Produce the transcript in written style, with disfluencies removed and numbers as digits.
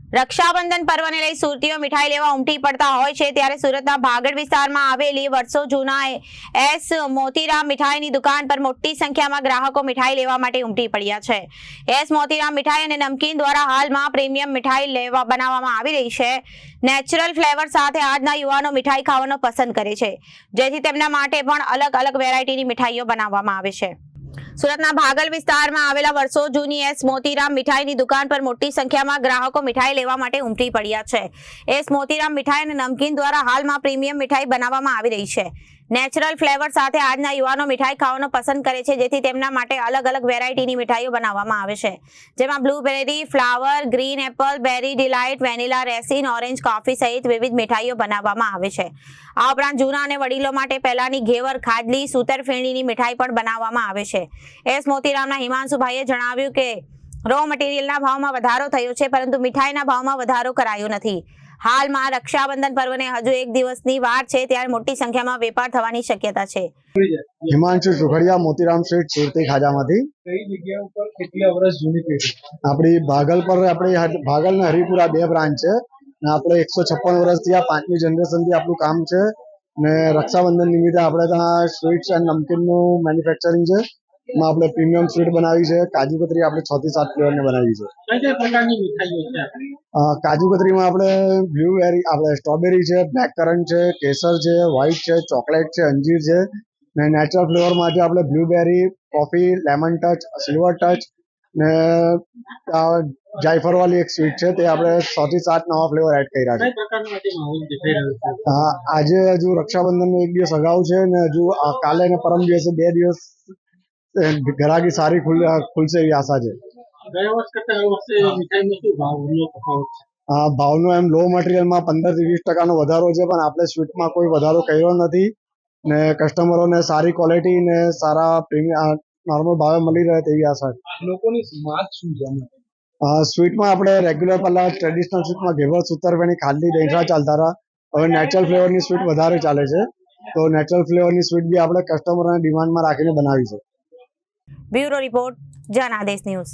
રક્ષાબંધન પર્વને લઈ સુરતીઓ મીઠાઈ લેવા ઉમટી પડતા હોય છે ત્યારે સુરતના ભાગડ વિસ્તારમાં આવેલી વર્ષો જૂના એસ મોતીરામ મીઠાઈની દુકાન પર મોટી સંખ્યામાં ગ્રાહકો મીઠાઈ લેવા માટે ઉમટી પડ્યા છે। એસ મોતીરામ મીઠાઈ અને નમકીન દ્વારા હાલમાં પ્રીમિયમ મીઠાઈ બનાવવામાં આવી રહી છે। નેચરલ ફ્લેવર સાથે આજના યુવાનો મીઠાઈ ખાવાનું પસંદ કરે છે, જેથી તેમના માટે પણ અલગ અલગ વેરાયટીની મીઠાઈઓ બનાવવામાં આવે છે। સુરતના ભાગલ વિસ્તારમાં આવેલા વર્ષો જૂની એસ મોતીરામ મીઠાઈની દુકાન પર મોટી સંખ્યામાં ગ્રાહકો મીઠાઈ લેવા માટે ઉમટી પડ્યા છે। એસ મોતીરામ મીઠાઈ અને નમકીન દ્વારા હાલમાં પ્રીમિયમ મીઠાઈ બનાવવામાં આવી રહી છે। નેચરલ ફ્લેવર સાથે આજના યુવાનો મીઠાઈ ખાવાનું પસંદ કરે છે, જેથી તેમના માટે અલગ અલગ વેરાયટીની મીઠાઈઓ બનાવવામાં આવે છે, જેમાં બ્લુબેરી, ફ્લાવર, ગ્રીન એપલ, બેરી delight, vanilla, raisin, orange coffee સહિત વિવિધ મીઠાઈઓ બનાવવામાં આવે છે। આ ઉપરાંત જૂના અને વડીલો માટે પહેલાની ઘેવર, ખાડલી, સૂતરફેણીની મીઠાઈ પણ બનાવવામાં આવે છે। એસ મોતીરામના હિમાંશુભાઈએ જણાવ્યું કે રો મટીરિયલના ભાવમાં વધારો થયો છે, પરંતુ મીઠાઈના ભાવમાં વધારો કરાયો નથી। હાલમાં રક્ષાબંધન પર્વને હજુ એક દિવસની વાર છે, ત્યારે મોટી સંખ્યામાં વેપાર થવાની શક્યતા છે। હિમાંશુ સુખડિયા, મોતીરામ સ્વીટ, સુરતી ખાજામાંથી। કઈ જગ્યા ઉપર કેટલા વર્ષ જૂની પેઢી? આપણી ભાગલ પર ભાગલ ને હરિપુરા બે બ્રાન્ચ છે ને આપણે 156 વર્ષથી આ 5મી જનરેશનથી આપણું કામ છે ને રક્ષાબંધન નિમિત્તે આપણે ત્યાં સ્વીટ્સ એન્ડ નમકીનનું મેન્યુફેક્ચરિંગ છે। એમાં આપણે પ્રીમિયમ સ્વીટ બનાવી છે। કાજુ કતરી આપણે 6 થી 7 ફ્લેવરની બનાવી છે। કઈ કઈ પ્રકારની મીઠાઈઓ છે આપણી? કાજુ કતરીમાં આપણે બ્લુબેરી, આપણે સ્ટ્રોબેરી છે, બ્લેક કરન્ટ છે, કેસર છે, વ્હાઈટ છે, ચોકલેટ છે, અંજીર છે ને નેચરલ ફ્લેવર માટે આપણે blueberry, coffee, lemon touch, silver touch ને જાયફળવાળી એક સ્વીટ છે, તે આપણે 6 થી 7 નવા ફ્લેવર એડ કર્યા છે। કઈ પ્રકારનો આજે માહોલ દેખાઈ રહ્યો છે? આજે હજુ રક્ષાબંધનનો એક દિવસ અગાઉ છે ને હજુ કાલે ને પરમ દિવસે 2 દિવસ ગ્રાહકી સારી ખુલશે એવી આશા છે। ગયા વર્ષ કરતા આ વર્ષે મીઠાઈમાં શું ભાવનો તફાવત છે? ભાવનો એમ લો મટીરિયલમાં 15 થી 20% વધારો છે, પણ આપણે સ્વીટમાં કોઈ વધારો કર્યો નથી ને કસ્ટમરોને સારી ક્વોલિટી ને સારા પ્રીમિયમ નોર્મલ ભાવે મળી રહે તેવી આશા છે। લોકોની માંગ શું છે? સ્વીટમાં આપણે રેગ્યુલર પહેલા ટ્રેડિશનલ સ્વીટમાં ઘેવર, સૂતરફેણી, ખાડલી, દહીંઠા ચાલતા હતા। હવે નેચરલ ફ્લેવરની સ્વીટ વધારે ચાલે છે, તો નેચરલ ફ્લેવરની સ્વીટ બી આપણે કસ્ટમરોને ડિમાન્ડમાં રાખીને બનાવી છે। Bureau report, Janadesh news.